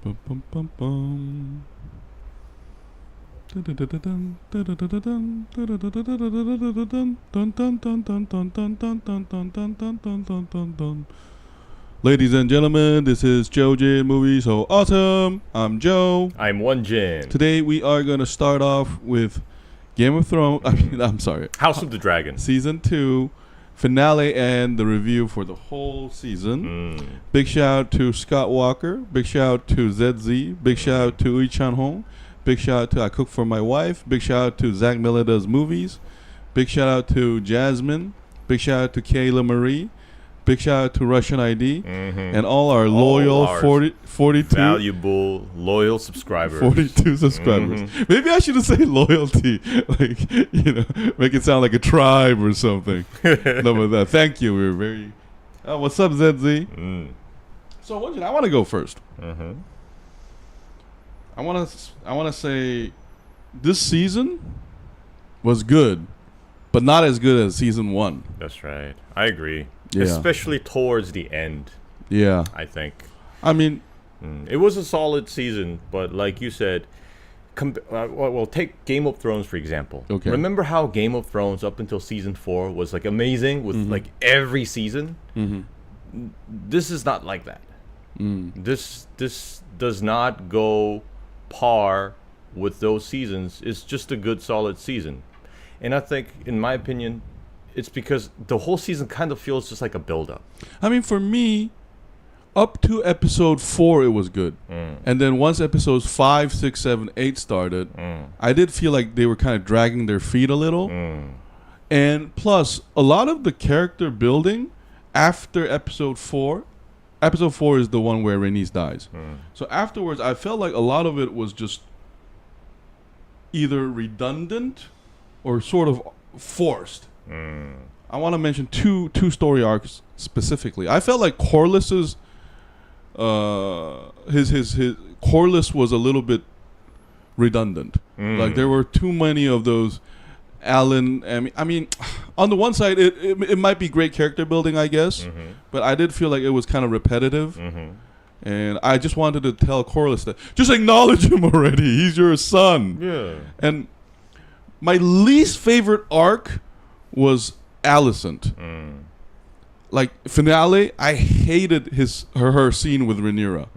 Bum, bum, bum, bum. Ladies and gentlemen, this is JoeJinMovieSoAwesome. I'm Joe. I'm Won-Jin. Today we are going to start off with Game of Thrones. I'm sorry. House of the Dragon. Season 2 finale and the review for the whole season. Big shout out to Scott Walker. Big shout out to ZZ. Big shout out to Lee Chan-hong. Big shout out to I Cook for My Wife. Big shout out to Zach Miller Does Movies. Big shout out to Jasmine. Big shout out to Kayla Marie. Big shout out to Russian ID. And all our loyal 42 valuable loyal subscribers. 42 subscribers. Maybe I shouldn't say loyalty. Like, you know, make it sound like a tribe or something. No, but that. Thank you. We're very. What's up, ZZ? So, Won-Jin, I want to go first. I want to say this season was good, but not as good as season 1. That's right. I agree. Yeah. Especially towards the end. Yeah. I think. I mean, it was a solid season, but like you said, well, take Game of Thrones for example. Okay. Remember how Game of Thrones up until season 4 was like amazing with like every season? This is not like that. This does not go par with those seasons. It's just a good solid season, and I think, in my opinion, it's because the whole season kind of feels just like a build-up. I mean, for me, up to episode 4, it was good. And then once episodes 5, 6, 7, 8 started, I did feel like they were kind of dragging their feet a little. And plus, a lot of the character building after episode 4 is the one where Rhaenys dies. So afterwards, I felt like a lot of it was just either redundant or sort of forced. I want to mention two story arcs specifically. I felt like Corlys's his Corlys was a little bit redundant. Like there were too many of those Alyn. I mean, on the one side, it might be great character building, I guess, but I did feel like it was kind of repetitive. And I just wanted to tell Corlys that just acknowledge him already. He's your son. Yeah. And my least favorite arc was Alicent. Like finale, I hated her scene with Rhaenyra.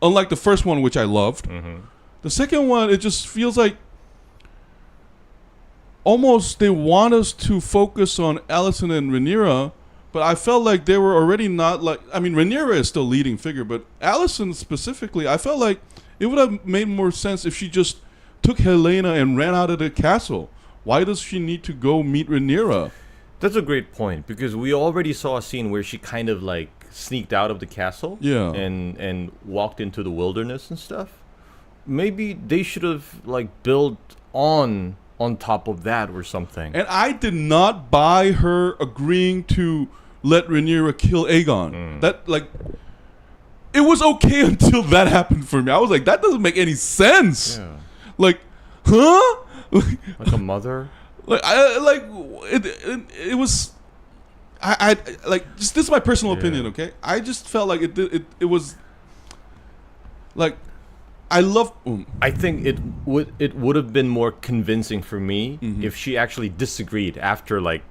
Unlike the first one, which I loved, the second one, it just feels like almost they want us to focus on Alicent and Rhaenyra, but I felt like they were already not like. I mean, Rhaenyra is still leading figure, but Alicent specifically, I felt like it would have made more sense if she just took Helena and ran out of the castle. Why does she need to go meet Rhaenyra? That's a great point, because we already saw a scene where she kind of like sneaked out of the castle, and walked into the wilderness and stuff. Maybe they should have like built on top of that or something. And I did not buy her agreeing to let Rhaenyra kill Aegon. That like, it was okay until that happened for me. I was like, that doesn't make any sense. Yeah. Like, huh? Like a mother. It was. I like, just this is my personal opinion. Okay, I just felt like it was like, I love. I think it would have been more convincing for me if she actually disagreed after like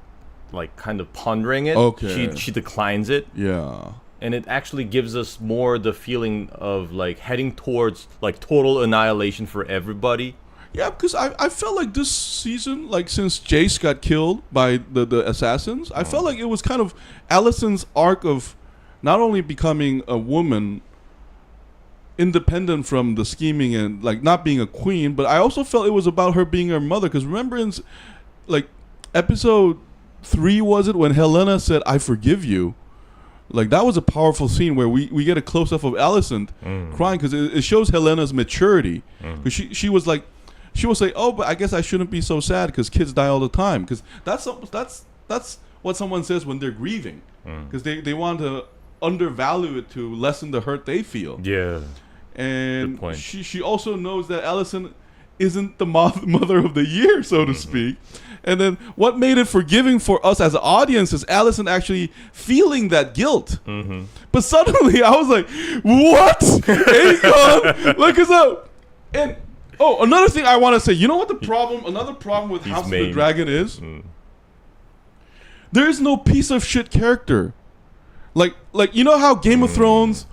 kind of pondering it. Okay. She declines it. Yeah. And it actually gives us more the feeling of like heading towards like total annihilation for everybody. Yeah, because I felt like this season, like since Jace got killed by the assassins, I felt like it was kind of Alicent's arc of not only becoming a woman independent from the scheming and like not being a queen, but I also felt it was about her being her mother. Because remember in like episode 3, was it, when Helena said, "I forgive you"? Like that was a powerful scene where we get a close-up of Alicent crying, because it shows Helena's maturity. Because she was like, she will say, "Oh, but I guess I shouldn't be so sad because kids die all the time." Because that's what someone says when they're grieving, because they want to undervalue it to lessen the hurt they feel. Yeah. And she also knows that Alicent isn't the mother of the year, so to speak. And then what made it forgiving for us as an audience is Alicent actually feeling that guilt. But suddenly I was like, what? Aegon, look us up. And another thing I want to say, you know what another problem with House of the Dragon is? There is no piece of shit character. Like you know how Game of Thrones,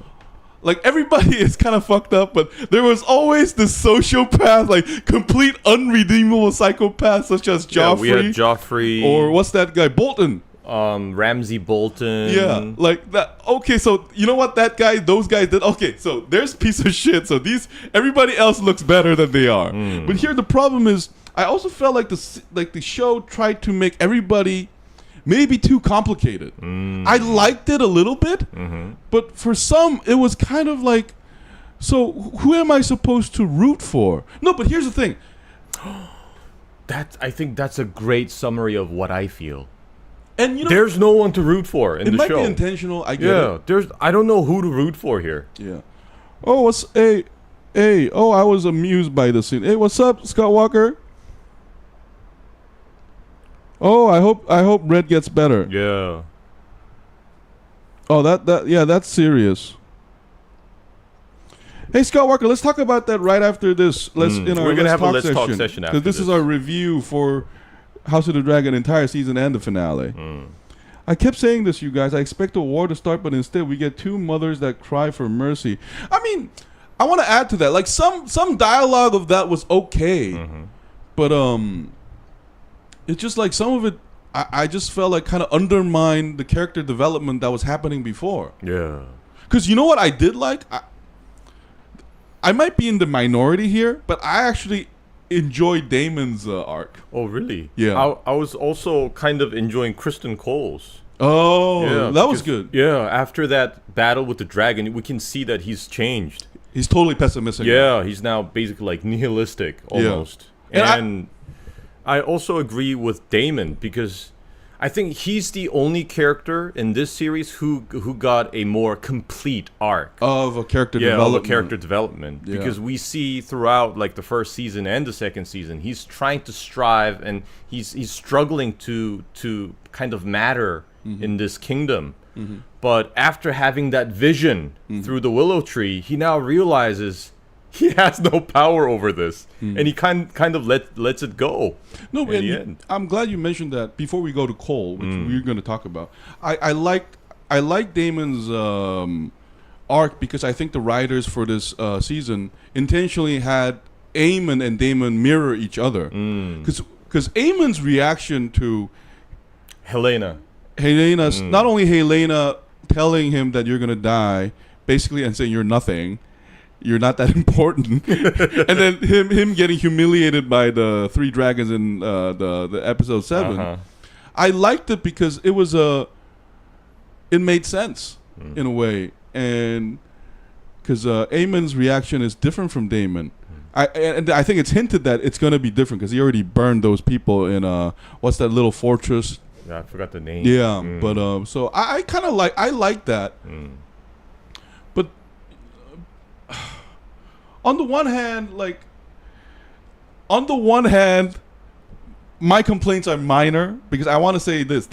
like everybody is kind of fucked up, but there was always this sociopath, like complete unredeemable psychopath, such as Joffrey. Yeah, we had Joffrey. Or what's that guy? Bolton. Ramsay Bolton. Yeah, like that. Okay, so you know what those guys did? Okay, so there's piece of shit. So everybody else looks better than they are. But here the problem is, I also felt like the show tried to make everybody maybe too complicated. I liked it a little bit, but for some, it was kind of like, so who am I supposed to root for? No, but here's the thing. I think that's a great summary of what I feel. And you know, there's no one to root for in the show. It might be intentional. I get it. I don't know who to root for here. Yeah. Oh, I was amused by the scene. Hey, what's up, Scott Walker? Oh, I hope Red gets better. Yeah. Oh, that's serious. Hey, Scott Walker, let's talk about that right after this. We're gonna have a Let's Talk session after this. This is our review for House of the Dragon entire season and the finale. I kept saying this, you guys. I expect a war to start, but instead we get two mothers that cry for mercy. I mean, I want to add to that. Like some dialogue of that was okay, but it's just like some of it, I just felt like kind of undermined the character development that was happening before. Yeah. Because you know what I did like? I might be in the minority here, but I actually enjoyed Damon's arc. Oh, really? Yeah. I was also kind of enjoying Criston Cole's. Oh, yeah, that was good. Yeah, after that battle with the dragon, we can see that he's changed. He's totally pessimistic. Yeah, he's now basically like nihilistic almost. Yeah. And I also agree with Damon because I think he's the only character in this series who got a more complete arc of a character development. Of a character development. Yeah. Because we see throughout like the first season and the second season, he's trying to strive and he's struggling to kind of matter in this kingdom. But after having that vision through the willow tree, he now realizes he has no power over this, and he kind of lets it go. No, in the end. I'm glad you mentioned that before we go to Cole, which we're going to talk about. I like Damon's arc because I think the writers for this season intentionally had Aemon and Damon mirror each other, because Aemon's reaction to Helena's not only Helena telling him that you're going to die, basically, and saying you're nothing. You're not that important, and then him getting humiliated by the three dragons in the episode 7. I liked it because it was it made sense in a way, and because Aemon's reaction is different from Damon. I think it's hinted that it's going to be different because he already burned those people in what's that little fortress? Yeah, I forgot the name. Yeah, but so I kind of like that. But on the one hand, my complaints are minor because I want to say this.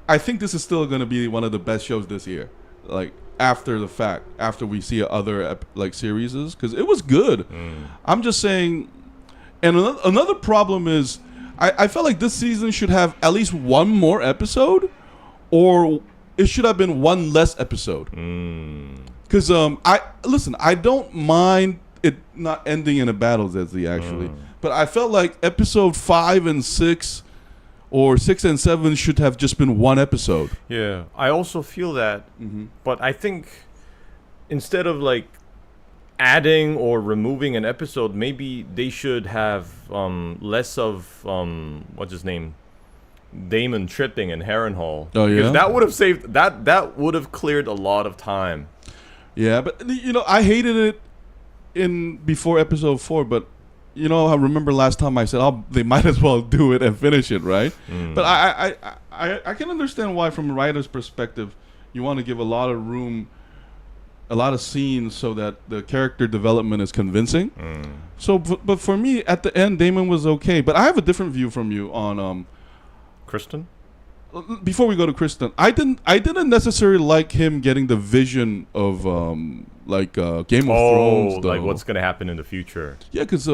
I think this is still going to be one of the best shows this year. Like after the fact, after we see other series, because it was good. I'm just saying. And another problem is, I felt like this season should have at least one more episode, or it should have been one less episode. Because I don't mind it not ending in a battle, Zezzy, actually. But I felt like episode 5 and 6, or 6 and 7 should have just been one episode. Yeah, I also feel that. But I think instead of like adding or removing an episode, maybe they should have less of what's his name, Damon tripping in Harrenhal. Oh yeah, because that would have saved that would have cleared a lot of time. Yeah, but I hated it in before episode 4, but I remember last time I said they might as well do it and finish it, right? But I can understand why, from a writer's perspective, you want to give a lot of room a lot of scenes so that the character development is convincing. So, but for me, at the end, Damon was okay. But I have a different view from you on Criston? Before we go to Criston, I didn't necessarily like him getting the vision of Game of Thrones. Though. Like what's gonna happen in the future? Yeah, because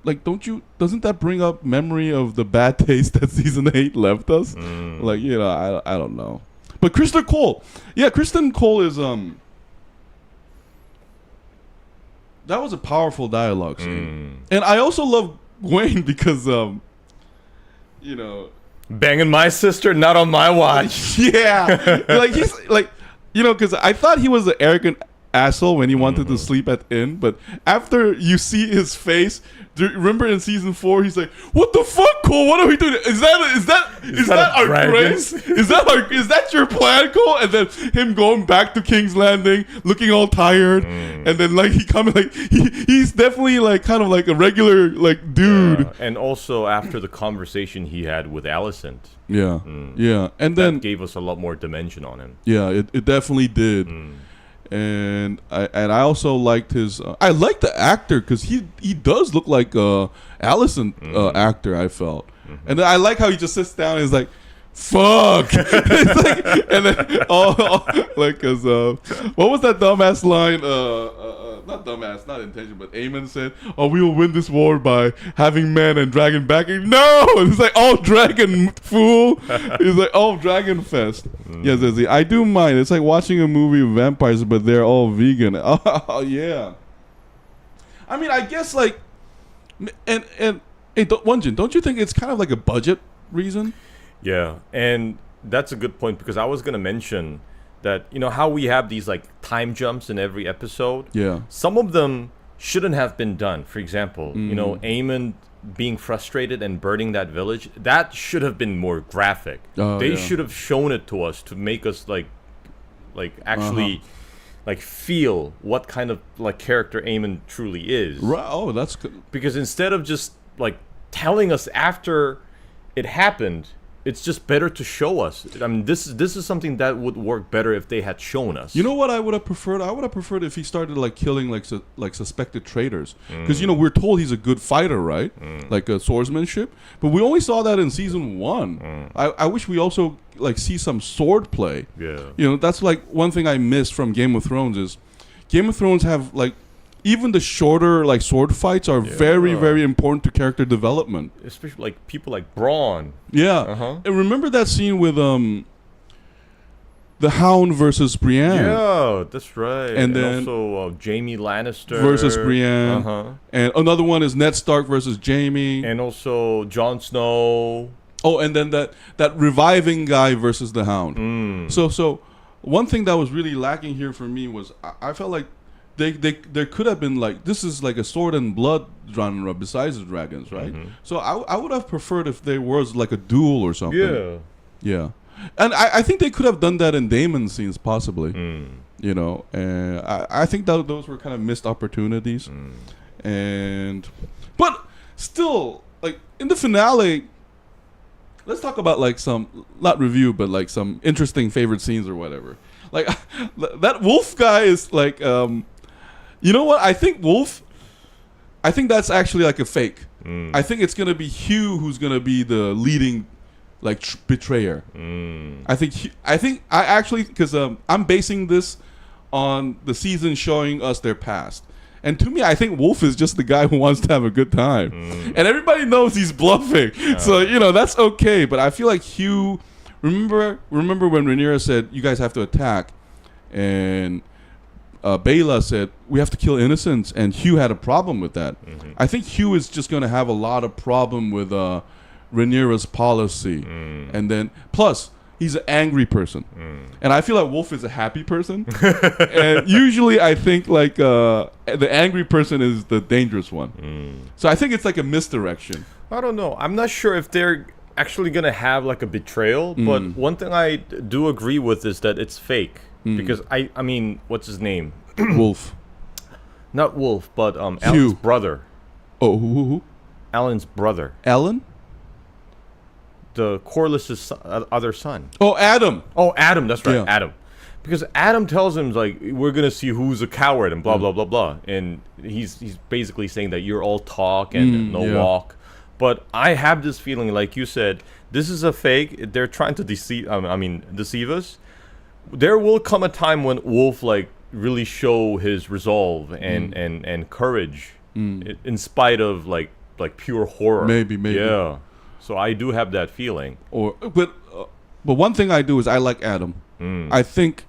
like doesn't that bring up memory of the bad taste that season 8 left us? Like, you know, I don't know. But Criston Cole, Criston Cole is that was a powerful dialogue scene, and I also love Gwen because you know. Banging my sister, not on my watch. Yeah, like he's like, you know, because I thought he was an arrogant asshole when he wanted to sleep at the inn, but after you see his face, remember in season 4, he's like, "What the fuck, Cole? What are we doing? Is that our grace? Is that your plan, Cole?" And then him going back to King's Landing, looking all tired, and then like he coming like he's definitely like kind of like a regular like dude. Yeah. And also after the conversation he had with Alicent. Yeah, and that then gave us a lot more dimension on him. Yeah, it definitely did. And I also liked his. I like the actor because he does look like Alicent actor. I felt, and then I like how he just sits down and is like, "Fuck," it's like, and then like cause what was that dumbass line? Not dumbass, not intention, but Aemon said, "Oh, we will win this war by having men and dragon backing." No, it's like all dragon fool. It's like all dragon fest. Yes, I do mind. It's like watching a movie of vampires, but they're all vegan. Oh yeah. I mean, I guess like, and hey, Won-Jin, don't you think it's kind of like a budget reason? Yeah, and that's a good point because I was gonna mention that, you know, how we have these like time jumps in every episode. Yeah. Some of them shouldn't have been done. For example, you know, Aemon being frustrated and burning that village, that should have been more graphic. They should have shown it to us to make us like actually like feel what kind of like character Aemon truly is. Right. Oh, that's good. Because instead of just like telling us after it happened, it's just better to show us. I mean, this is something that would work better if they had shown us. You know what I would have preferred? I would have preferred if he started like killing like suspected traitors, because you know we're told he's a good fighter, right? Like a swordsmanship, but we only saw that in season 1. I wish we also like see some swordplay. Yeah, you know, that's like one thing I missed from Game of Thrones is Game of Thrones have like. Even the shorter like sword fights are very, very important to character development. Especially like people like Braun. Yeah. And remember that scene with the Hound versus Brienne? Yeah, that's right. And then also Jaime Lannister versus Brienne. And another one is Ned Stark versus Jaime. And also Jon Snow. Oh, and then that reviving guy versus the Hound. So one thing that was really lacking here for me was I felt like there could have been like, this is like a sword and blood genre besides the dragons, right? So I would have preferred if there was like a duel or something. Yeah. And I think they could have done that in Damon's scenes possibly. You know, and I think that those were kind of missed opportunities. But still, like in the finale, let's talk about like some, not review, but like some interesting favorite scenes or whatever. Like that wolf guy is like, you know what? I think that's actually like a fake. I think it's gonna be Hugh who's gonna be the leading, like betrayer. I think I actually, because I'm basing this on the season showing us their past, and to me, I think Wolf is just the guy who wants to have a good time, and everybody knows he's bluffing. So you know that's okay. But I feel like Hugh. Remember when Rhaenyra said you guys have to attack, and Baela said we have to kill innocents, and Hugh had a problem with that. I think Hugh is just going to have a lot of problem with Rhaenyra's policy, and then plus he's an angry person, and I feel like Wolf is a happy person, and usually I think like the angry person is the dangerous one. So I think it's like a misdirection. I don't know. I'm not sure if they're actually gonna have like a betrayal, but one thing I do agree with is that it's fake. Because I mean, what's his name? Wolf. Not Wolf, but Alyn's brother. Oh, who? Alyn's brother. Alyn? The Corlys' other son. Oh, Adam. Oh, Adam. That's right, yeah. Adam. because Adam tells him like we're gonna see who's a coward and blah blah blah blah, and he's basically saying that you're all talk and no walk. But I have this feeling, like you said, this is a fake. They're trying to deceive us. There will come a time when Wolf like really show his resolve and courage in spite of like pure horror. Maybe. Yeah. So I do have that feeling. But one thing I do is I like Adam. I think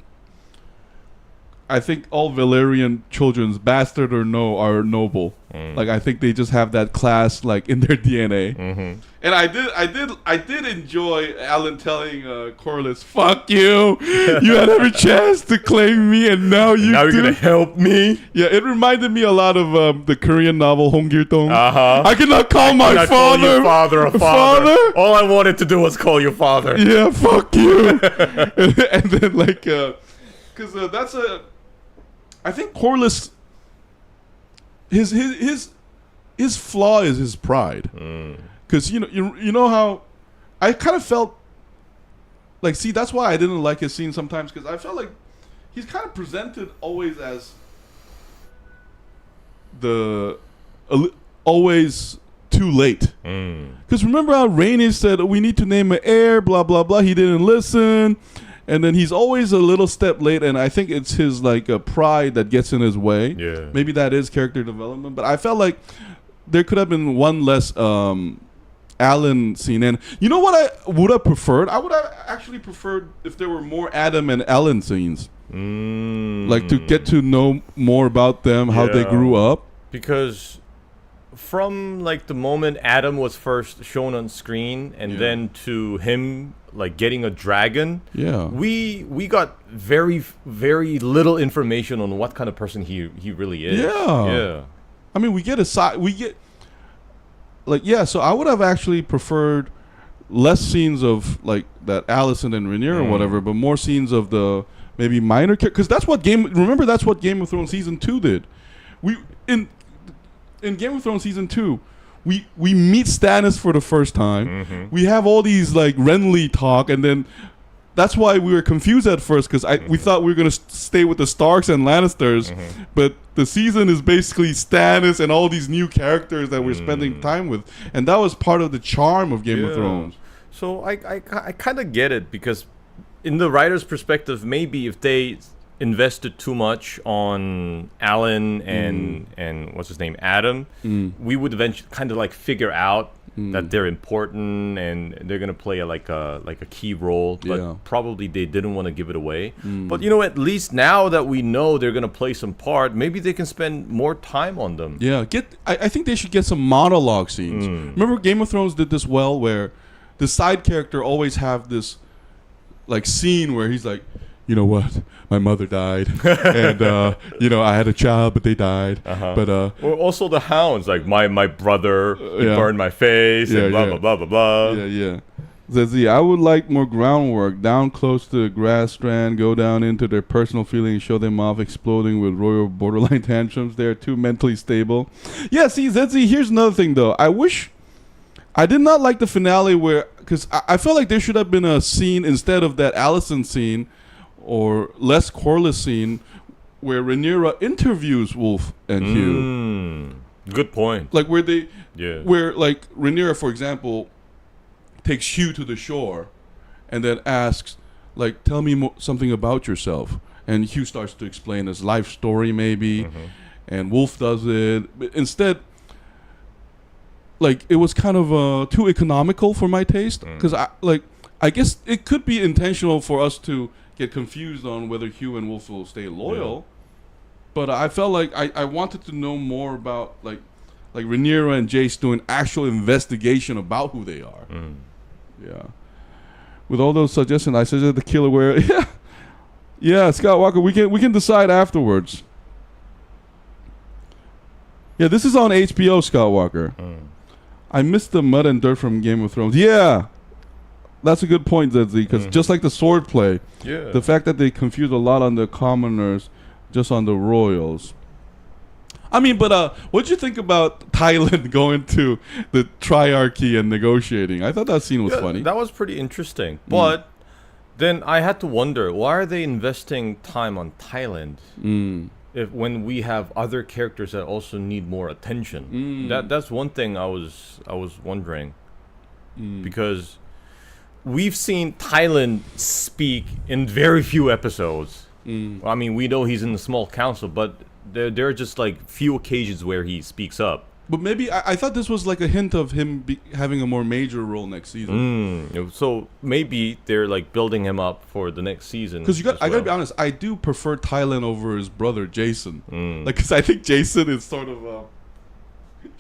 all Velaryon children, bastard or no, are noble. Like I think they just have that class like in their DNA. And I did enjoy Alyn telling Corlys, "Fuck you! You had every chance to claim me, and now you're gonna help me." Yeah, it reminded me a lot of the Korean novel Honggiltong. I cannot call my father a father. All I wanted to do was call you father. Yeah, fuck you. and then like, because that's a. I think Corlys, his flaw is his pride. Because you know how I kind of felt like, see, that's why I didn't like his scene sometimes, because I felt like he's kind of presented always as always too late. Because remember how Rhaenys said we need to name an heir, blah blah blah. He didn't listen. And then he's always a little step late, and I think it's his like pride that gets in his way. Yeah, maybe that is character development, but I felt like there could have been one less Alyn scene. And you know what I would have preferred? I would have actually preferred if there were more Adam and Alyn scenes, like to get to know more about them, how they grew up. Because from like the moment Adam was first shown on screen, and then to him like getting a dragon, we got very very little information on what kind of person he really is. I mean, we get so I would have actually preferred less scenes of like that Alicent and Rhaenyra or whatever, but more scenes of the maybe minor characters, because that's what Game of Thrones season 2 did. In Game of Thrones season 2, we meet Stannis for the first time. We have all these like Renly talk, and then that's why we were confused at first, because we thought we were gonna stay with the Starks and Lannisters, but the season is basically Stannis and all these new characters that we're spending time with, and that was part of the charm of Game of Thrones. So I kind of get it, because in the writer's perspective, maybe if they invested too much on Alyn and what's his name, Adam, we would eventually kind of like figure out that they're important and they're gonna play a key role, but probably they didn't want to give it away. But at least now that we know they're gonna play some part, maybe they can spend more time on them. I think they should get some monologue scenes. Remember Game of Thrones did this well, where the side character always have this like scene where he's like, you know what? My mother died, and I had a child, but they died. But or also the hounds, like my brother burned my face, and blah blah blah blah blah. Says, I would like more groundwork down close to the grass strand, go down into their personal feelings, show them off exploding with royal borderline tantrums. They're too mentally stable. Yeah, see, Zedzi, here's another thing though. I did not like the finale because I felt like there should have been a scene instead of that Alicent scene, or less Corlys scene, where Rhaenyra interviews Wolf and Hugh. Good point. Like where like Rhaenyra, for example, takes Hugh to the shore, and then asks, like, tell me something about yourself. And Hugh starts to explain his life story, maybe, and Wolf does it. But instead, like, it was kind of too economical for my taste, because I guess it could be intentional for us to get confused on whether Hugh and Wolf will stay loyal, but I felt like I wanted to know more about like Rhaenyra and Jace doing actual investigation about who they are. With all those suggestions, I suggested the killer where Scott Walker, we can decide afterwards. This is on HBO, Scott Walker. I missed the mud and dirt from Game of Thrones. That's a good point, Zedzi, because just like the swordplay, the fact that they confuse a lot on the commoners, just on the royals. I mean, but what'd you think about Tyland going to the Triarchy and negotiating? I thought that scene was funny. That was pretty interesting, but then I had to wonder, why are they investing time on Tyland? If when we have other characters that also need more attention. That's one thing I was wondering. Because we've seen Tyland speak in very few episodes. I mean, we know he's in the small council, but there are just like few occasions where he speaks up. But maybe I thought this was like a hint of him having a more major role next season. So maybe they're like building him up for the next season. Because I gotta be honest, I do prefer Tyland over his brother Jason. Like, because I think Jason is sort of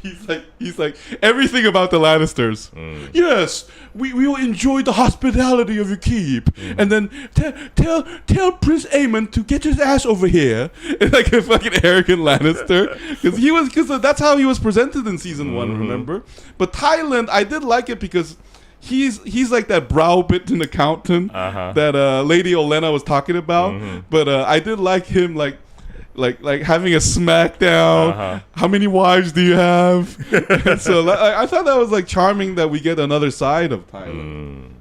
he's like everything about the Lannisters. Yes, we will enjoy the hospitality of your keep, and then tell Prince Aemon to get his ass over here. And like a fucking arrogant Lannister, because that's how he was presented in season 1. Remember? But Tyland, I did like it because he's like that browbeaten accountant that Lady Olenna was talking about. But I did like him like having a smackdown. How many wives do you have? So I thought that was like charming that we get another side of Tyland.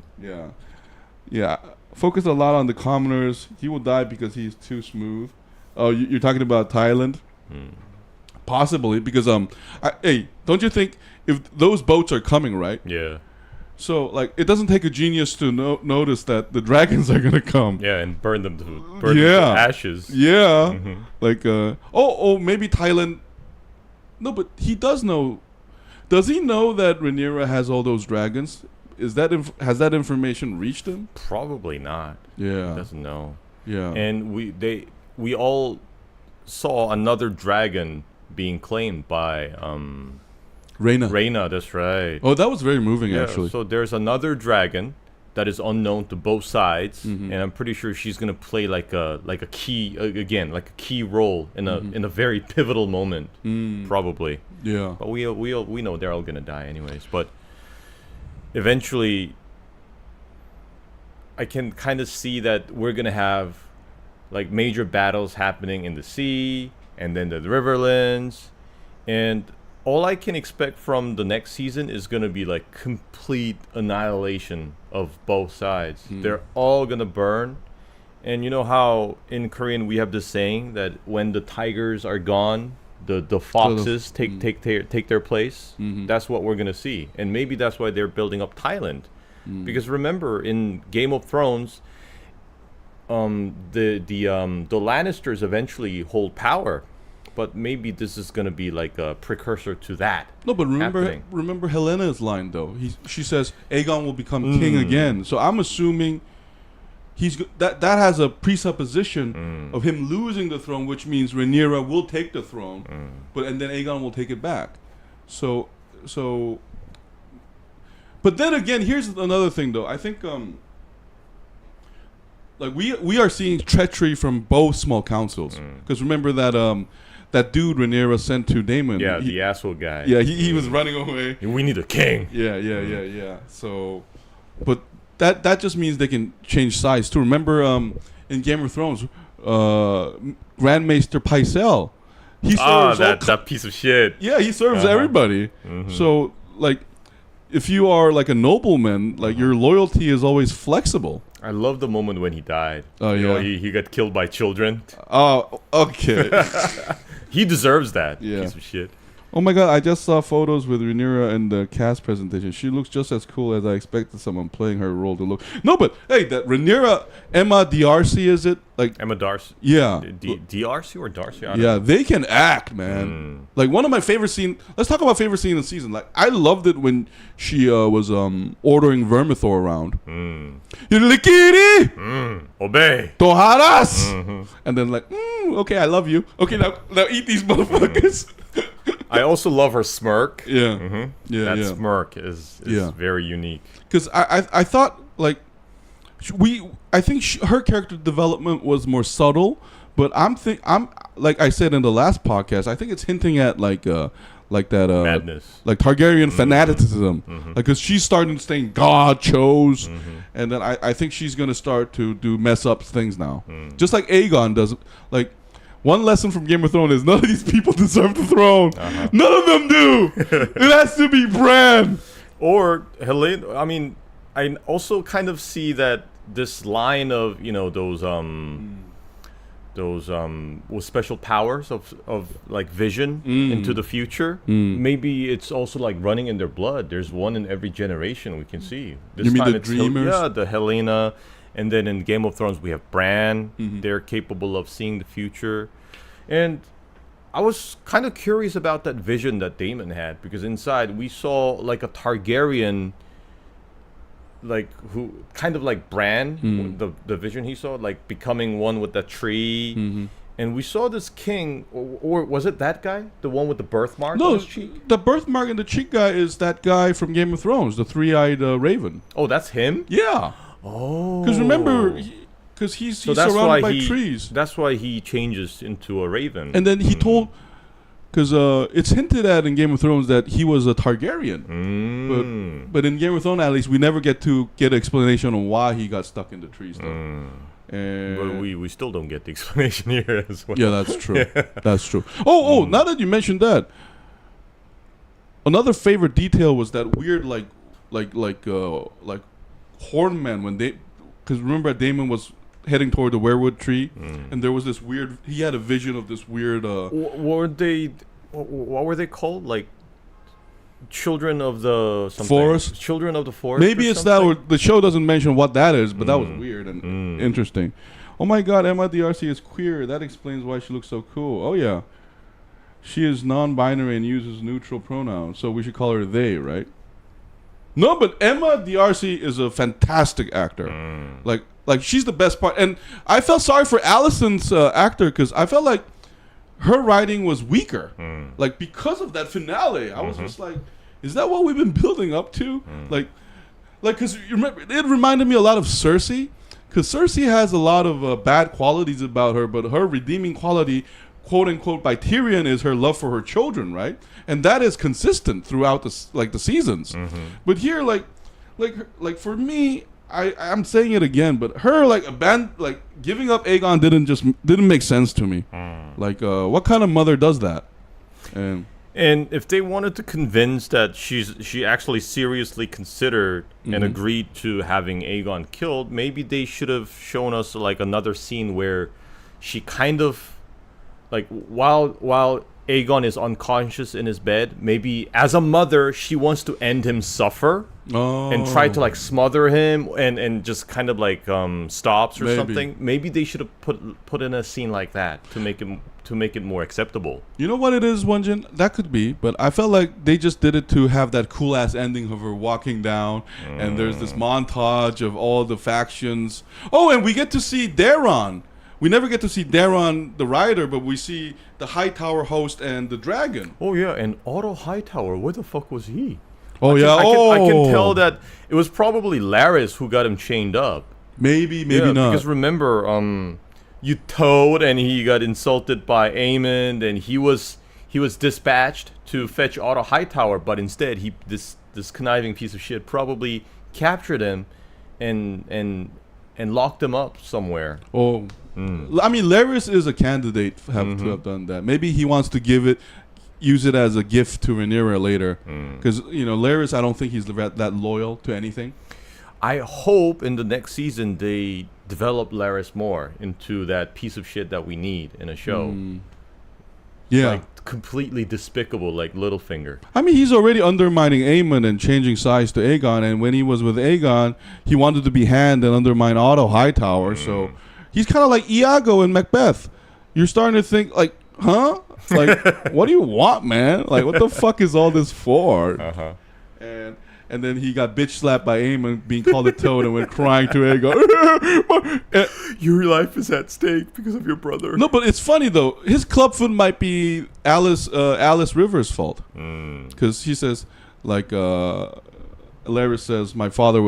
Yeah. Focus a lot on the commoners. He will die because he's too smooth. Oh, you're talking about Tyland? Possibly, because hey, don't you think if those boats are coming, right? Yeah. So, like, it doesn't take a genius to notice that the dragons are gonna come. Yeah, and burn them to ashes. Yeah. Like, maybe Tyland. No, but he does know. Does he know that Rhaenyra has all those dragons? Has that information reached him? Probably not. Yeah. He doesn't know. Yeah. And we all saw another dragon being claimed by Rhaenyra, that's right. Oh, that was very moving, actually. So there's another dragon that is unknown to both sides, and I'm pretty sure she's gonna play like a key role in a very pivotal moment, probably. Yeah. But we know they're all gonna die anyways. But eventually, I can kind of see that we're gonna have like major battles happening in the sea, and then the Riverlands, and all I can expect from the next season is going to be like complete annihilation of both sides. They're all going to burn. And you know how in Korean we have this saying that when the tigers are gone, the foxes take their place? That's what we're going to see. And maybe that's why they're building up Tyland. Because remember, in Game of Thrones, the Lannisters eventually hold power. But maybe this is going to be like a precursor to that. No, but remember Helena's line, though. She says, Aegon will become king again. So I'm assuming that has a presupposition of him losing the throne, which means Rhaenyra will take the throne, and then Aegon will take it back. So, but then again, here's another thing, though. I think like we are seeing treachery from both small councils, because remember that dude Rhaenyra sent to Damon. Yeah, the asshole guy. Yeah, he was running away. We need a king. Yeah. So, but that just means they can change sides too. Remember, in Game of Thrones, Grand Maester Pycelle, he serves that piece of shit. Yeah, he serves everybody. So, like, if you are like a nobleman, like your loyalty is always flexible. I love the moment when he died. Oh, you yeah. know, he got killed by children. Oh, okay. He deserves that Yeah. piece of shit. Oh my god, I just saw photos with Rhaenyra in the cast presentation. She looks just as cool as I expected someone playing her role to look. No, but hey, that Rhaenyra, Emma D'Arcy, is it? Like Emma Darcy. Yeah. D'Arcy or Darcy? I don't Yeah, know. they can act, man. Like one of my favorite scenes. Let's talk about favorite scene in the season. Like I loved it when she was ordering Vermithor around. Likiri! Obey. Toharas! And then like, okay, I love you. Okay, now eat these motherfuckers. I also love her smirk. Yeah. Yeah. That smirk is very unique. Because I thought like I think her character development was more subtle, but I'm like I said in the last podcast, I think it's hinting at like that madness, like Targaryen fanaticism, like because she's starting to think God chose, and then I think she's gonna start to do mess up things now, just like Aegon does. Like one lesson from Game of Thrones is none of these people deserve the throne. None of them do. It has to be Bran or Helene. I mean, I also kind of see that this line of those with special powers of like vision into the future. Maybe it's also like running in their blood. There's one in every generation we can see. This you mean time the dreamers? the Helena, and then in Game of Thrones we have Bran. They're capable of seeing the future, and I was kind of curious about that vision that Damon had, because inside we saw like a Targaryen, like who kind of like Bran, the vision he saw, like becoming one with the tree, and we saw this king, or was it that guy, the one with the birthmark on his cheek? The birthmark in the cheek guy is that guy from Game of Thrones, the three-eyed raven. Oh, that's him. Yeah. Oh, because remember, because he's surrounded by trees. That's why he changes into a raven. And then he told. Because it's hinted at in Game of Thrones that he was a Targaryen. But in Game of Thrones, at least, we never get an explanation on why he got stuck in the trees. And but we still don't get the explanation here as well. Yeah, that's true. That's true. Oh, now that you mentioned that, another favorite detail was that weird, like hornmen when they... Because remember, Damon was heading toward the werewood tree, and there was this weird. He had a vision of this weird. What were they called? Like children of the forest. Children of the forest. Maybe it's that, or the show doesn't mention what that is, but that was weird and interesting. Oh my God, Emma D'Arcy is queer. That explains why she looks so cool. Oh yeah, she is non-binary and uses neutral pronouns, so we should call her they, right? No, but Emma D'Arcy is a fantastic actor. Like she's the best part, and I felt sorry for Alicent's actor, because I felt like her writing was weaker. Like because of that finale, I was just like, is that what we've been building up to? Like because you remember, it reminded me a lot of Cersei, because Cersei has a lot of bad qualities about her, but her redeeming quality, quote unquote, by Tyrion is her love for her children, right? And that is consistent throughout the seasons. But here, like for me, I'm saying it again, but her giving up Aegon didn't make sense to me. Like what kind of mother does that? And if they wanted to convince that she actually seriously considered and agreed to having Aegon killed, maybe they should have shown us like another scene where she kind of like while Aegon is unconscious in his bed, maybe as a mother she wants to end him suffer. And try to like smother him and just kind of like stops or something. Maybe they should have put in a scene like that to make it more acceptable. You know what it is, Won-Jin? That could be, but I felt like they just did it to have that cool ass ending of her walking down, and there's this montage of all the factions. Oh, and we get to see Daeron. We never get to see Daeron the rider, but we see the Hightower host and the dragon. Oh yeah, and Otto Hightower. Where the fuck was he? Oh I can tell that it was probably Larys who got him chained up. Maybe not. Because remember, you told, and he got insulted by Aemon, and he was dispatched to fetch Otto Hightower, but instead this conniving piece of shit probably captured him and locked him up somewhere. Oh, I mean, Larys is a candidate to have done that. Maybe he wants to use it as a gift to Rhaenyra later, because Larys, I don't think he's that loyal to anything. I hope in the next season they develop Larys more into that piece of shit that we need in a show. Yeah, like completely despicable, like Littlefinger. I mean, he's already undermining Aemon and changing sides to Aegon, and when he was with Aegon, he wanted to be Hand and undermine Otto Hightower. So he's kind of like Iago in Macbeth. You're starting to think like, huh? Like, what do you want, man? Like, what the fuck is all this for? And then he got bitch slapped by Aemon, being called a toad, and went crying to Aegon. Your life is at stake because of your brother. No, but it's funny though. His clubfoot might be Alice Rivers' fault, because he says, like, Larys says, my father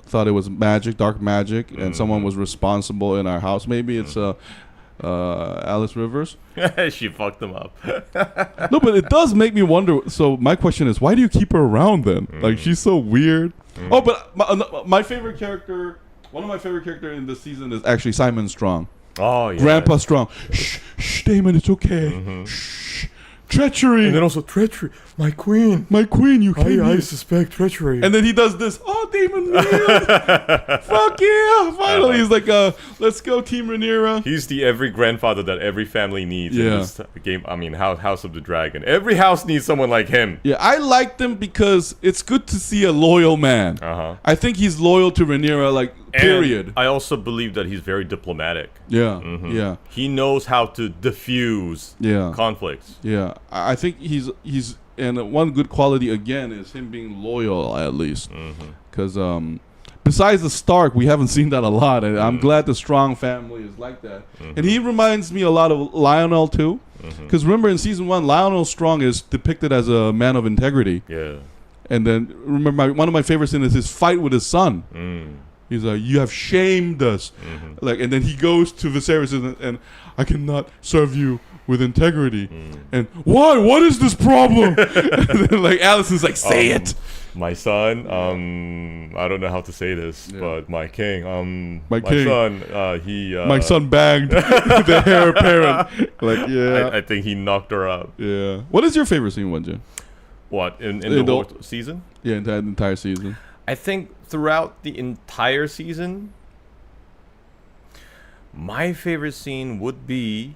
thought it was magic, dark magic, and someone was responsible in our house. Maybe it's Alice Rivers. She fucked him up. No, but it does make me wonder. So my question is, why do you keep her around then? Like, she's so weird. Oh, but my favorite character, one of my favorite characters in this season is actually Simon Strong. Oh yeah, Grandpa Strong. Shh, Damon, it's okay. Shh. treachery. And then also treachery. My queen, you came I here. suspect treachery. And then he does this. Oh, Damon Rhaenyra. Fuck yeah. Finally, he's like, let's go, Team Rhaenyra. He's the every grandfather that every family needs in Yeah. this game. I mean, House of the Dragon. Every house needs someone like him. Yeah, I liked him because it's good to see a loyal man. I think he's loyal to Rhaenyra, like, period. And I also believe that he's very diplomatic. Yeah, yeah. He knows how to diffuse conflicts. Yeah, I think he's and one good quality again is him being loyal at least, because besides the Stark, we haven't seen that a lot, and I'm glad the Strong family is like that. And he reminds me a lot of Lionel too, because remember in season 1, Lionel Strong is depicted as a man of integrity. Yeah. And then remember one of my favorite scenes is his fight with his son. He's like, "You have shamed us," like, and then he goes to Viserys and I cannot serve you with integrity. And why? What is this problem? And then, like, Alicent's like, "Say it." My son, I don't know how to say this, but my king, my king. son, he, my son banged the heir apparent. Like, yeah, I think he knocked her up. Yeah. What is your favorite scene, Won-Jin? What in the whole season? Yeah, the entire season. I think throughout the entire season, my favorite scene would be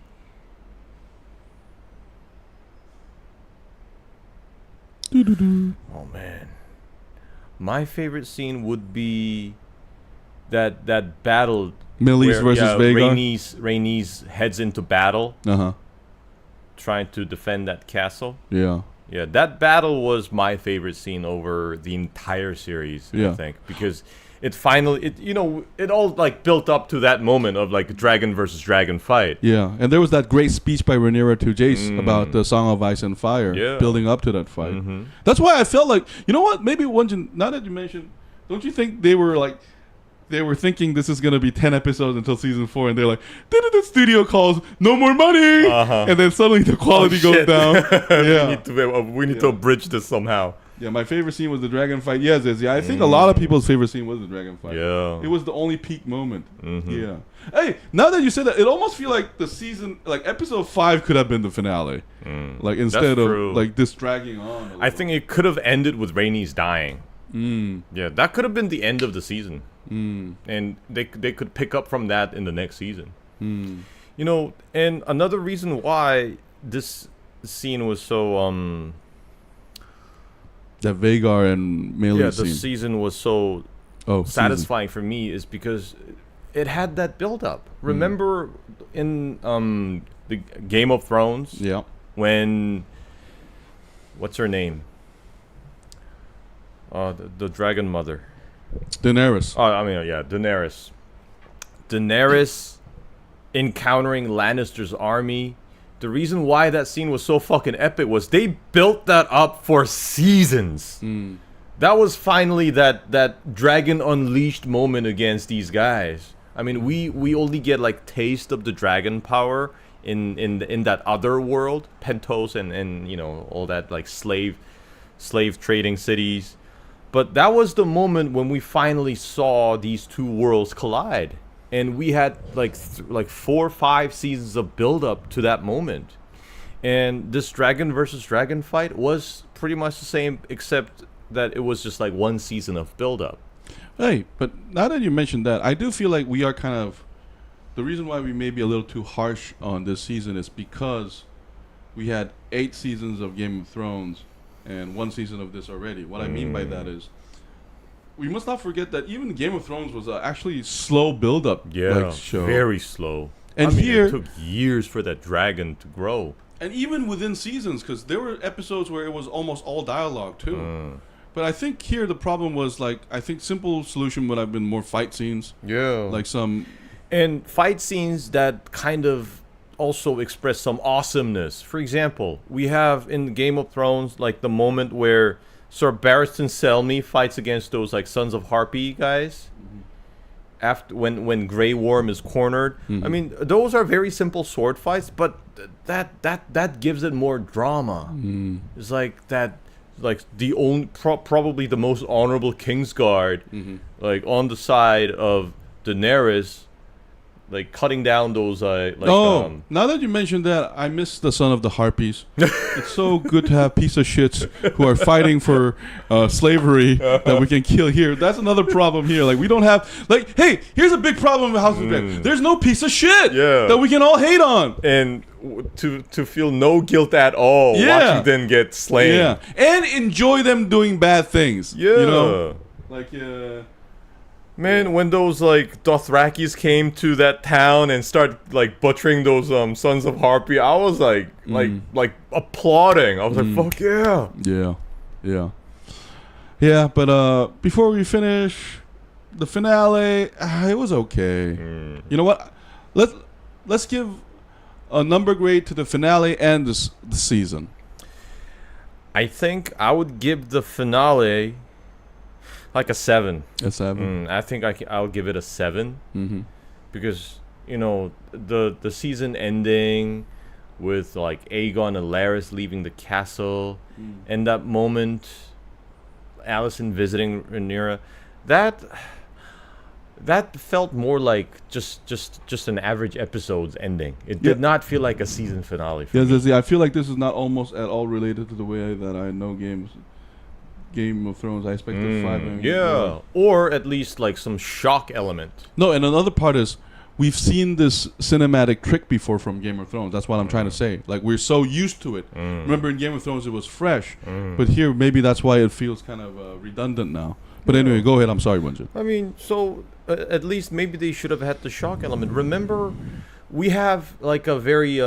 oh man, my favorite scene would be that battle. Meleys versus Vhagar. Rhaenys heads into battle, trying to defend that castle. Yeah. Yeah, that battle was my favorite scene over the entire series, I think, because it finally, it all like built up to that moment of like dragon versus dragon fight. Yeah, and there was that great speech by Rhaenyra to Jace about the Song of Ice and Fire, building up to that fight. That's why I felt like, you know what, maybe Won-Jin, now that you mentioned, don't you think they were thinking this is going to be 10 episodes until season 4, and they're like, then the studio calls, no more money! And then suddenly the quality goes down. Yeah. we need to abridge this somehow. Yeah, my favorite scene was the dragon fight. Yes, I think a lot of people's favorite scene was the dragon fight. Yeah. It was the only peak moment. Yeah. Hey, now that you said that, it almost feels like the season, like episode 5 could have been the finale. Like, instead of like this dragging on. I think it could have ended with Rhaenys dying. Yeah, that could have been the end of the season. And they could pick up from that in the next season. And another reason why this scene was so that Vhagar and Meleys the season was so satisfying for me is because it had that build-up. Remember in the Game of Thrones, when what's her name? The Dragon Mother. Daenerys. Daenerys. Daenerys encountering Lannister's army. The reason why that scene was so fucking epic was they built that up for seasons. That was finally that Dragon Unleashed moment against these guys. I mean, we only get like taste of the dragon power in that other world, Pentos and all that like slave trading cities. But that was the moment when we finally saw these two worlds collide. And we had like 4 or 5 seasons of build-up to that moment. And this dragon versus dragon fight was pretty much the same, except that it was just like 1 season of build-up. Hey, but now that you mentioned that, I do feel like we are kind of... The reason why we may be a little too harsh on this season is because we had 8 seasons of Game of Thrones and 1 season of this already. What I mean by that is, we must not forget that even Game of Thrones was actually slow build-up show. Very slow. And here it took years for that dragon to grow. And even within seasons, because there were episodes where it was almost all dialogue too. But I think here the problem was I think simple solution would have been more fight scenes. Yeah. And fight scenes that kind of also express some awesomeness. For example, we have in Game of Thrones like the moment where Sir Barristan Selmy fights against those like Sons of Harpy guys. After when Grey Worm is cornered. I mean, those are very simple sword fights, but that gives it more drama. It's like that, like the probably the most honorable Kingsguard, like on the side of Daenerys, like cutting down those now that you mentioned that, I miss the Son of the Harpies. It's so good to have piece of shits who are fighting for slavery that we can kill here. That's another problem here. Like, we don't have, like, hey, here's a big problem with House of Dragon. There's no piece of shit that we can all hate on. And to feel no guilt at all watching them get slain. Yeah, and enjoy them doing bad things. Yeah. You know? Like, man, when those like Dothrakis came to that town and start like butchering those Sons of Harpy, I was like applauding. I was like, fuck yeah. Yeah, but before we finish the finale, it was okay. You know what? Let's give a number grade to the finale and the season. I think I would give the finale like a 7. A 7. I think I'll give it a 7 because the season ending with like Aegon and Larys leaving the castle and that moment, Alicent visiting Rhaenyra, that felt more like just an average episode's ending. It did not feel like a season finale for me. I feel like this is not almost at all related to the way that I know Game of Thrones. I expected 5. Yeah, or at least like some shock element. No, and another part is we've seen this cinematic trick before from Game of Thrones. That's what I'm trying to say. Like, we're so used to it. Remember in Game of Thrones it was fresh, but here maybe that's why it feels kind of redundant now. But anyway, go ahead. I'm sorry, Won-Jin. I mean, so at least maybe they should have had the shock element. Remember, we have like a very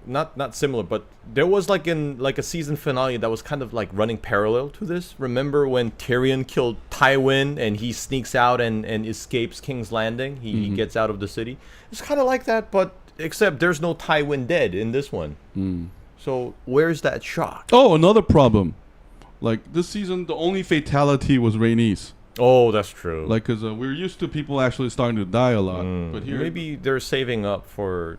not similar, but there was like a season finale that was kind of like running parallel to this. Remember when Tyrion killed Tywin and he sneaks out and escapes King's Landing? He gets out of the city. It's kind of like that, but except there's no Tywin dead in this one. So where's that shock? Oh, another problem. Like, this season, the only fatality was Rhaenys. Oh, that's true. Like, because we're used to people actually starting to die a lot. But here, maybe they're saving up for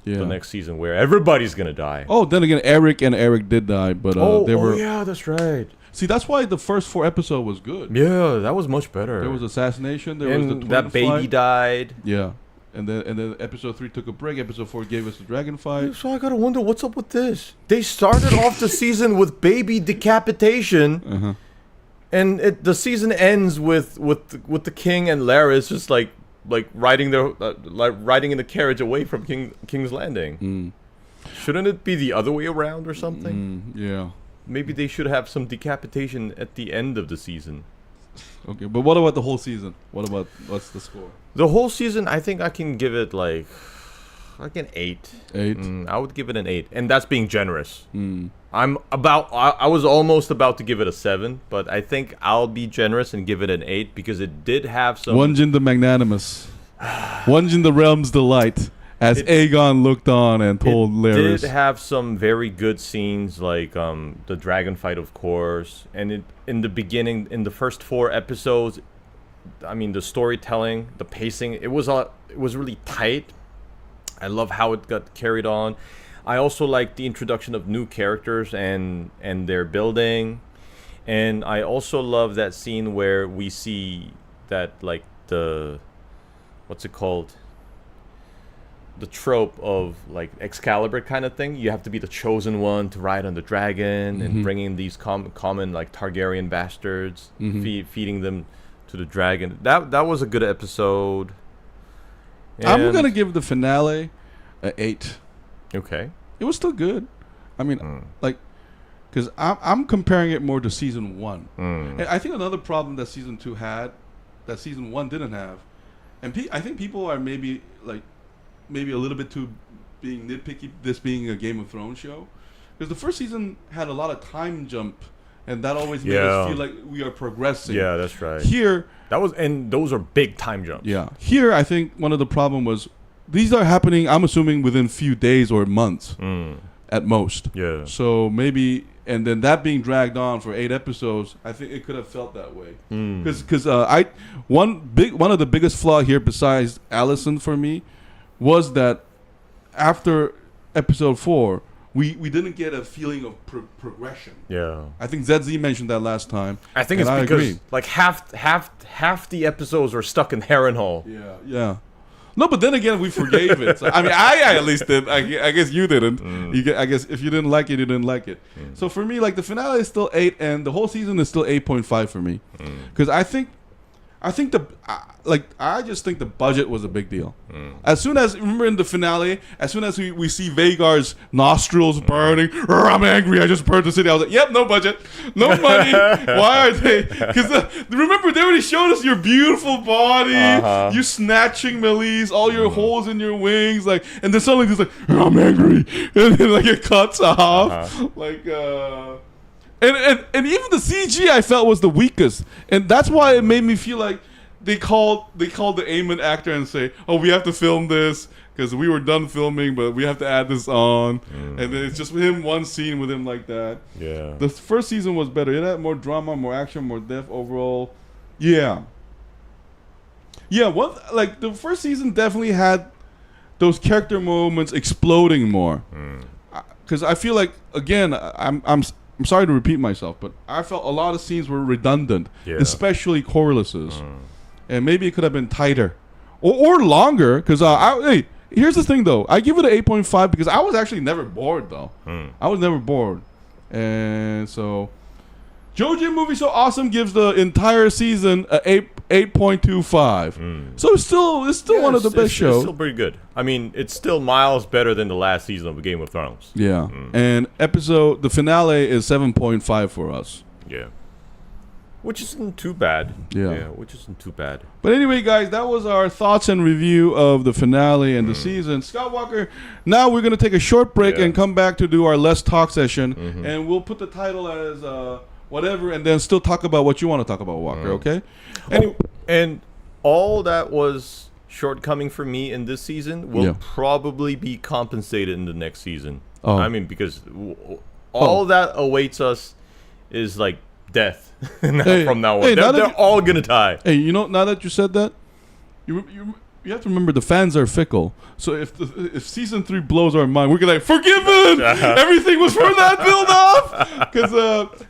the next season where everybody's going to die. Oh, then again, Eric did die, but they were... Oh, yeah, that's right. See, that's why the first 4 episodes was good. Yeah, that was much better. There was assassination. There was the twin that baby fight. died. Yeah. And then episode 3 took a break. Episode 4 gave us the dragon fight. So I gotta wonder what's up with this. They started off the season with baby decapitation, and the season ends with the king and Larys just like riding in the carriage away from King's Landing. Shouldn't it be the other way around or something? Yeah. Maybe they should have some decapitation at the end of the season. Okay, but what about the whole season? What's the score? The whole season, I think I can give it like an 8. 8? I would give it an 8, and that's being generous. I was almost about to give it a 7, but I think I'll be generous and give it an 8 because it did have some... Won-Jin the Magnanimous. Won-Jin the Realm's Delight. As Aegon looked on and told Larys. It did have some very good scenes, like the dragon fight, of course. And in the beginning, in the first 4 episodes, I mean, the storytelling, the pacing, it was really tight. I love how it got carried on. I also like the introduction of new characters and their building. And I also love that scene where we see that, like, what's it called? The trope of like Excalibur kind of thing. You have to be the chosen one to ride on the dragon and bringing these common like Targaryen bastards, feeding them to the dragon. That was a good episode. I'm gonna give the finale an 8. Okay. It was still good. I mean, like, because I'm comparing it more to season 1. And I think another problem that season 2 had, that season 1 didn't have, and I think people are maybe a little bit too being nitpicky, this being a Game of Thrones show, because the first season had a lot of time jump, and that always made us feel like we are progressing. Yeah, that's right. Here, and those are big time jumps. Yeah. Here, I think one of the problem was these are happening, I'm assuming, within few days or months at most. Yeah. So maybe, and then that being dragged on for 8 episodes, I think it could have felt that way. Because one of the biggest flaw here, besides Alicent for me, was that after episode 4, we didn't get a feeling of progression. Yeah, I think ZZ mentioned that last time. I think it's because like half the episodes are stuck in Harrenhal. Yeah. No, but then again, we forgave it. So, I mean, I at least did. I guess you didn't. I guess if you didn't like it, you didn't like it. So for me, like the finale is still 8, and the whole season is still 8.5 for me, because I just think the budget was a big deal. As soon as, remember in the finale, as soon as we see Vhagar's nostrils burning, I'm angry, I just burned the city. I was like, yep, no budget, no money. Why are they? Because remember, they already showed us your beautiful body, you snatching Melis, all your holes in your wings, like, and then suddenly he's like, I'm angry, and then like it cuts off, like. And even the CG I felt was the weakest, and that's why it made me feel like they called the Aemon actor and say, "Oh, we have to film this because we were done filming, but we have to add this on." And then it's just him, one scene with him like that. Yeah. The first season was better. It had more drama, more action, more depth overall. Yeah. Like the first season definitely had those character moments exploding more. Because I feel like, again, I'm sorry to repeat myself, but I felt a lot of scenes were redundant, especially Corlys's. And maybe it could have been tighter or longer. Because hey, here's the thing though, I give it an 8.5 because I was actually never bored though. I was never bored, and so JoeJinMovieSoAwesome gives the entire season a 8.25. So it's still one of the best shows. It's still pretty good. I mean, it's still miles better than the last season of Game of Thrones. Yeah. And the finale is 7.5 for us. Yeah. Which isn't too bad. Yeah. Which isn't too bad. But anyway, guys, that was our thoughts and review of the finale and the season. Scott Walker, now we're going to take a short break and come back to do our Let's Talk session. And we'll put the title as whatever, and then still talk about what you want to talk about, Walker, okay? And all that was shortcoming for me in this season will probably be compensated in the next season. I mean, because all that awaits us is like death from now on. They're all gonna die. Hey, now that you said that, you have to remember the fans are fickle. So if season 3 blows our mind, we're gonna like, forgiven. Everything was for that build up. Because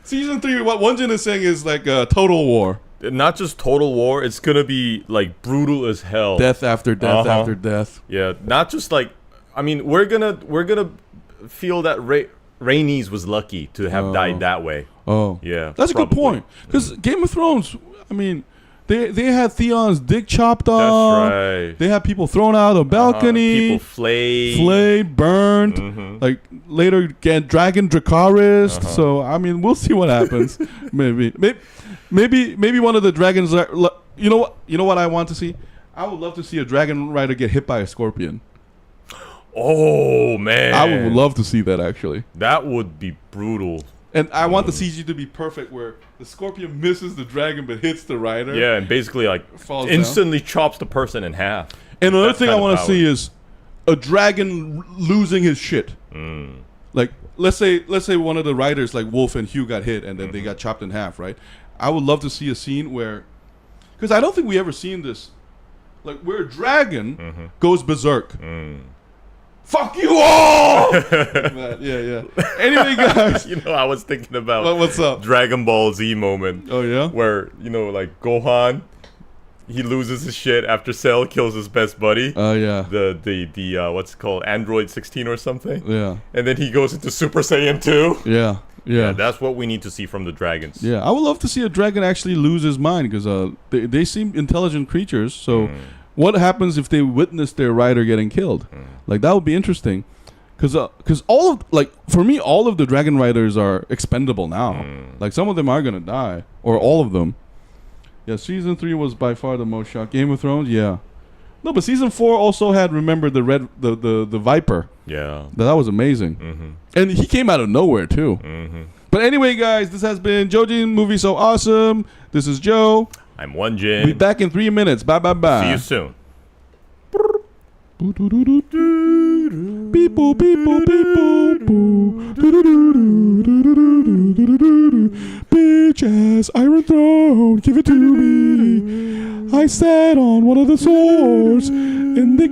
season 3, what Won-Jin is saying is like a total war. Not just total war, it's gonna be like brutal as hell. Death after death after death. Yeah, not just like, I mean, we're gonna feel that Rhaenys was lucky to have died that way. Oh, yeah, that's a good point. Because Game of Thrones, I mean, they had Theon's dick chopped off. That's right. They had people thrown out of the balcony. People flayed, burned. Like later, get Dragon Dracarys. So I mean, we'll see what happens. maybe one of the dragons. You know what I want to see? I would love to see a dragon rider get hit by a scorpion. Oh man, I would love to see that actually. That would be brutal. And I want the CG to be perfect, where the scorpion misses the dragon but hits the rider. Yeah, and basically like instantly chops the person in half. And another thing I want to see is a dragon losing his shit. Like let's say one of the riders like Wolf and Hugh got hit and then they got chopped in half, right? I would love to see a scene where, because I don't think we ever seen this, like where a dragon goes berserk. Fuck you all! Yeah. Anyway, guys. I was thinking about what's up? Dragon Ball Z moment. Oh, yeah? Where, like Gohan, he loses his shit after Cell kills his best buddy. Oh, yeah. The what's it called? Android 16 or something? Yeah. And then he goes into Super Saiyan 2. Yeah, that's what we need to see from the dragons. Yeah, I would love to see a dragon actually lose his mind, because they seem intelligent creatures, so... What happens if they witness their rider getting killed? Like, that would be interesting. Because for me, all of the dragon riders are expendable now. Like, some of them are going to die. Or all of them. Yeah, season 3 was by far the most shock. Game of Thrones, yeah. No, but season 4 also had, remember, the Viper. Yeah. That was amazing. And he came out of nowhere, too. But anyway, guys, this has been JoeJinMovieSoAwesome. This is Joe. I'm Won-Jin. Be back in 3 minutes. Bye. See you soon. Bitch ass Iron Throne, give it to me. I sat on one of the swords in the